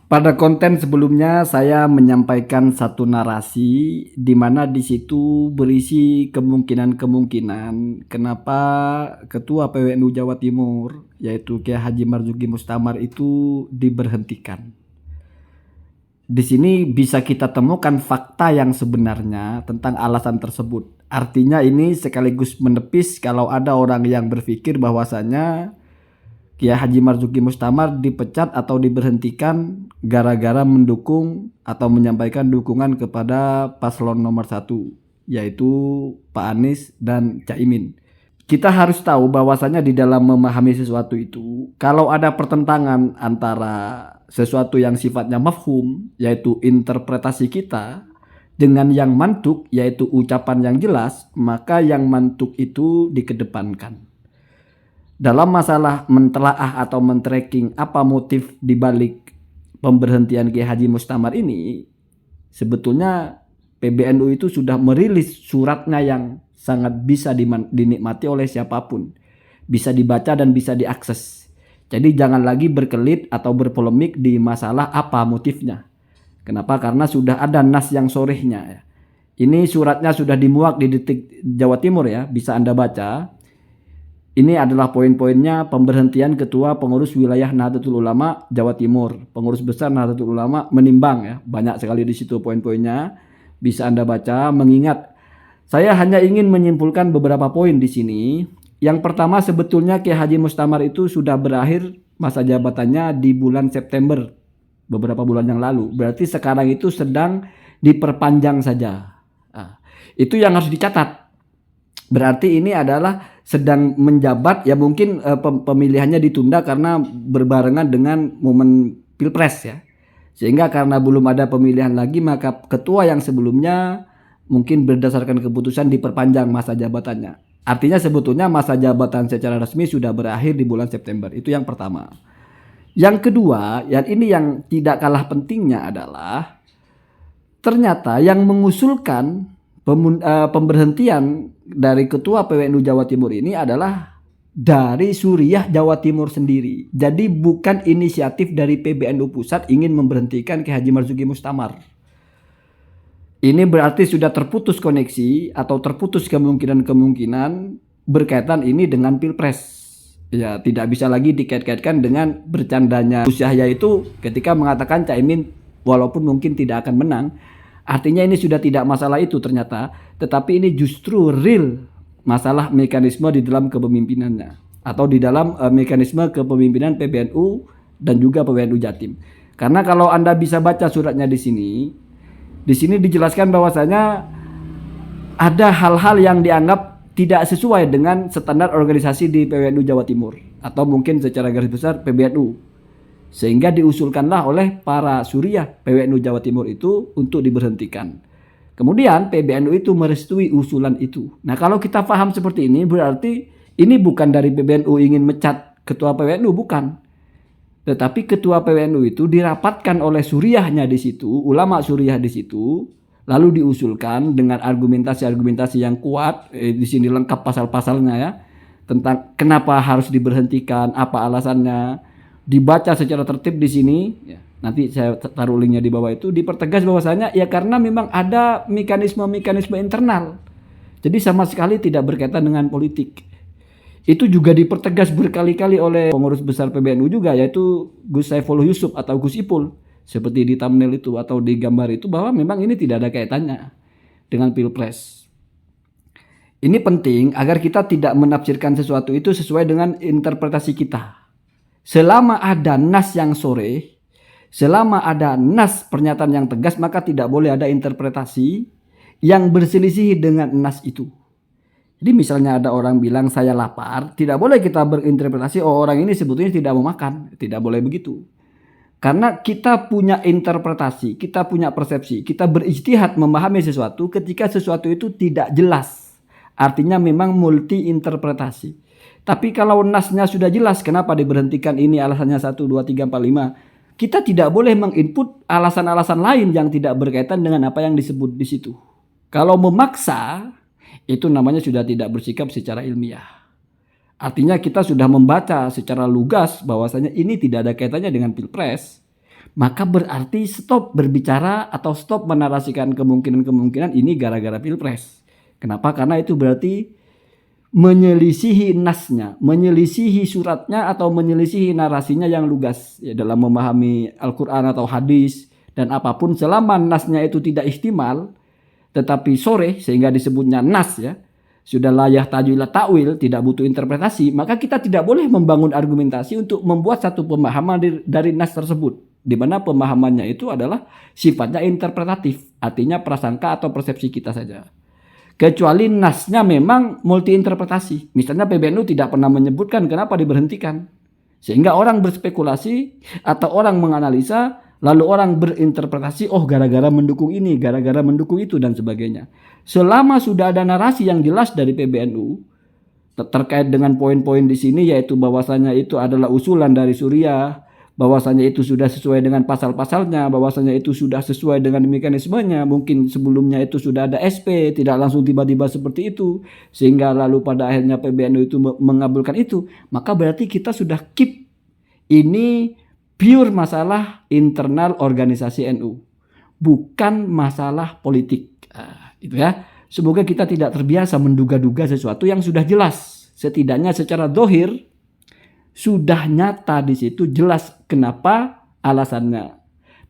Pada konten sebelumnya saya menyampaikan satu narasi di mana di situ berisi kemungkinan-kemungkinan kenapa Ketua PWNU Jawa Timur yaitu Kiai Haji Marzuki Mustamar itu diberhentikan. Di sini bisa kita temukan fakta yang sebenarnya tentang alasan tersebut. Artinya ini sekaligus menepis kalau ada orang yang berpikir bahwasanya Kiai Haji Marzuki Mustamar dipecat atau diberhentikan gara-gara mendukung atau menyampaikan dukungan kepada paslon nomor 1 yaitu Pak Anies dan Caimin. Kita harus tahu bahwasanya di dalam memahami sesuatu itu kalau ada pertentangan antara sesuatu yang sifatnya mafhum yaitu interpretasi kita dengan yang mantuk yaitu ucapan yang jelas, maka yang mantuk itu dikedepankan. Dalam masalah mentelaah atau men-tracking apa motif dibalik pemberhentian Kiai Haji Mustamar ini, sebetulnya PBNU itu sudah merilis suratnya yang sangat bisa dinikmati oleh siapapun, bisa dibaca dan bisa diakses. Jadi jangan lagi berkelit atau berpolemik di masalah apa motifnya. Kenapa? Karena sudah ada nas yang sorehnya. Ini suratnya sudah dimuat di Detik Jawa Timur ya, bisa Anda baca. Ini adalah poin-poinnya pemberhentian Ketua Pengurus Wilayah Nahdlatul Ulama Jawa Timur. Pengurus Besar Nahdlatul Ulama menimbang ya. Banyak sekali di situ poin-poinnya. Bisa Anda baca, mengingat saya hanya ingin menyimpulkan beberapa poin di sini. Yang pertama sebetulnya Kiai Haji Mustamar itu sudah berakhir masa jabatannya di bulan September. Beberapa bulan yang lalu. Berarti sekarang itu sedang diperpanjang saja. Nah, itu yang harus dicatat. Berarti ini adalah sedang menjabat ya, mungkin pemilihannya ditunda karena berbarengan dengan momen Pilpres ya. Sehingga karena belum ada pemilihan lagi maka ketua yang sebelumnya mungkin berdasarkan keputusan diperpanjang masa jabatannya. Artinya sebetulnya masa jabatan secara resmi sudah berakhir di bulan September. Itu yang pertama. Yang kedua, yang ini yang tidak kalah pentingnya adalah ternyata yang mengusulkan pemberhentian dari Ketua PWNU Jawa Timur ini adalah dari Suriah Jawa Timur sendiri. Jadi bukan inisiatif dari PBNU Pusat ingin memberhentikan Kiai Haji Marzuki Mustamar. Ini berarti sudah terputus koneksi atau terputus kemungkinan-kemungkinan berkaitan ini dengan Pilpres. Ya tidak bisa lagi dikait-kaitkan dengan bercandanya Gus Yahya itu ketika mengatakan Caimin walaupun mungkin tidak akan menang. Artinya ini sudah tidak masalah itu ternyata, tetapi ini justru real masalah mekanisme di dalam kepemimpinannya atau di dalam mekanisme kepemimpinan PBNU dan juga PWNU Jatim. Karena kalau Anda bisa baca suratnya di sini dijelaskan bahwasanya ada hal-hal yang dianggap tidak sesuai dengan standar organisasi di PWNU Jawa Timur atau mungkin secara garis besar PBNU. Sehingga diusulkanlah oleh para Suriah PWNU Jawa Timur itu untuk diberhentikan. Kemudian PBNU itu merestui usulan itu. Nah kalau kita paham seperti ini berarti ini bukan dari PBNU ingin mecat ketua PWNU, bukan. Tetapi ketua PWNU itu dirapatkan oleh Suriahnya di situ, ulama Suriah di situ, lalu diusulkan dengan argumentasi-argumentasi yang kuat. Di sini lengkap pasal-pasalnya ya, tentang kenapa harus diberhentikan, apa alasannya. Dibaca secara tertib di sini, ya, nanti saya taruh linknya di bawah itu, dipertegas bahwasanya ya karena memang ada mekanisme-mekanisme internal. Jadi sama sekali tidak berkaitan dengan politik. Itu juga dipertegas berkali-kali oleh pengurus besar PBNU juga, yaitu Gus Saifullah Yusuf atau Gus Ipul. Seperti di thumbnail itu atau di gambar itu bahwa memang ini tidak ada kaitannya dengan Pilpres. Ini penting agar kita tidak menafsirkan sesuatu itu sesuai dengan interpretasi kita. Selama ada nas yang sore, selama ada nas pernyataan yang tegas, maka tidak boleh ada interpretasi yang berselisih dengan nas itu. Jadi misalnya ada orang bilang saya lapar, tidak boleh kita berinterpretasi oh orang ini sebetulnya tidak mau makan. Tidak boleh begitu. Karena kita punya interpretasi, kita punya persepsi, kita berijtihad memahami sesuatu ketika sesuatu itu tidak jelas. Artinya memang multi interpretasi. Tapi kalau nasnya sudah jelas kenapa diberhentikan ini alasannya 1, 2, 3, 4, 5. Kita tidak boleh menginput alasan-alasan lain yang tidak berkaitan dengan apa yang disebut di situ. Kalau memaksa, itu namanya sudah tidak bersikap secara ilmiah. Artinya kita sudah membaca secara lugas bahwasanya ini tidak ada kaitannya dengan Pilpres. maka berarti stop berbicara atau stop menarasikan kemungkinan-kemungkinan ini gara-gara pilpres. Kenapa? Karena itu berarti menyelisihi nasnya, menyelisihi suratnya atau menyelisihi narasinya yang lugas ya, dalam memahami Al-Quran atau hadis dan apapun selama nasnya itu tidak ihtimal tetapi sore sehingga disebutnya nas ya, sudah layah tajwil takwil, tidak butuh interpretasi, maka kita tidak boleh membangun argumentasi untuk membuat satu pemahaman dari nas tersebut, di mana pemahamannya itu adalah sifatnya interpretatif, artinya prasangka atau persepsi kita saja. Kecuali nasnya memang multi interpretasi. Misalnya PBNU tidak pernah menyebutkan kenapa diberhentikan. Sehingga orang berspekulasi atau orang menganalisa, lalu orang berinterpretasi, oh gara-gara mendukung ini, gara-gara mendukung itu dan sebagainya. Selama sudah ada narasi yang jelas dari PBNU terkait dengan poin-poin di sini, yaitu bahwasanya itu adalah usulan dari Suriah, bahwasanya itu sudah sesuai dengan pasal-pasalnya, bahwasanya itu sudah sesuai dengan mekanismenya, mungkin sebelumnya itu sudah ada SP, tidak langsung tiba-tiba seperti itu, sehingga lalu pada akhirnya PBNU itu mengabulkan itu, maka berarti kita sudah keep ini pure masalah internal organisasi NU, bukan masalah politik. Itu ya. Semoga kita tidak terbiasa menduga-duga sesuatu yang sudah jelas, setidaknya secara dohir sudah nyata di situ, jelas kenapa alasannya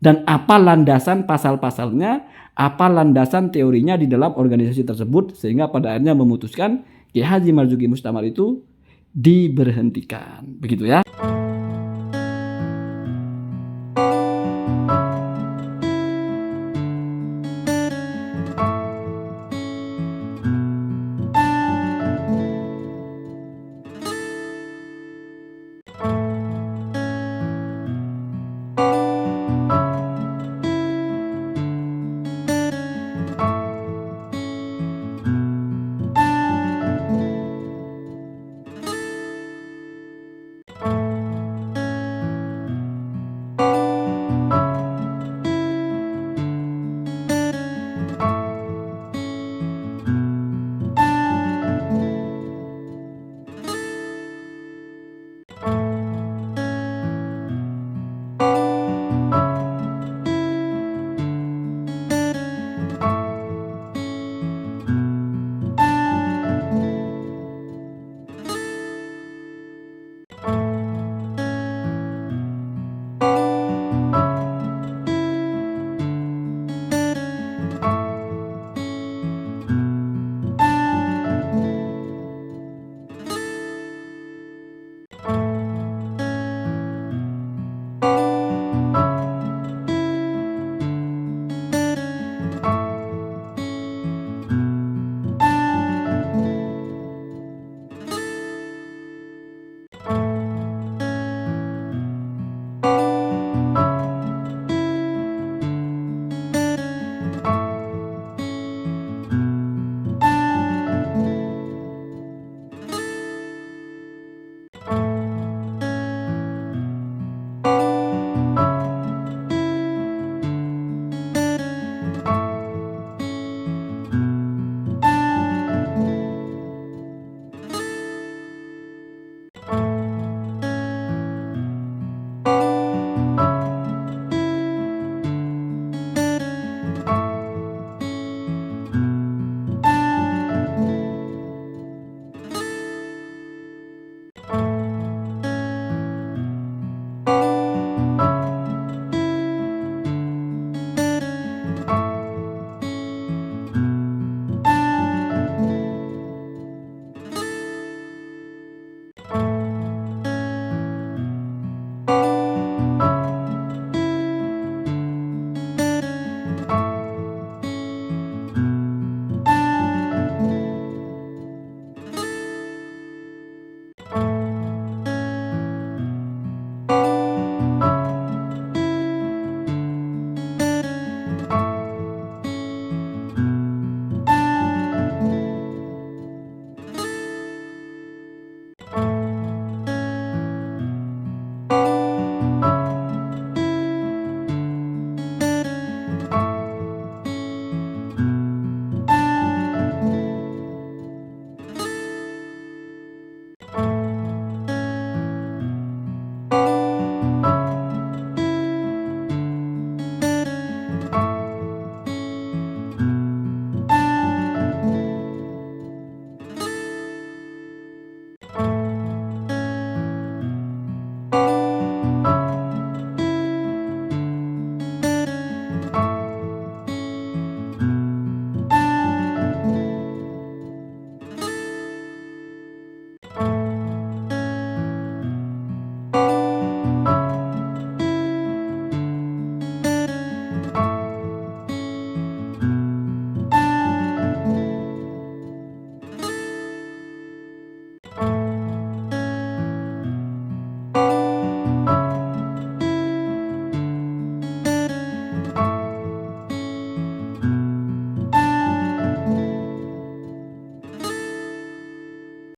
dan apa landasan pasal-pasalnya, apa landasan teorinya di dalam organisasi tersebut, sehingga pada akhirnya memutuskan Kiai Haji Marzuki Mustamar itu diberhentikan. Begitu ya.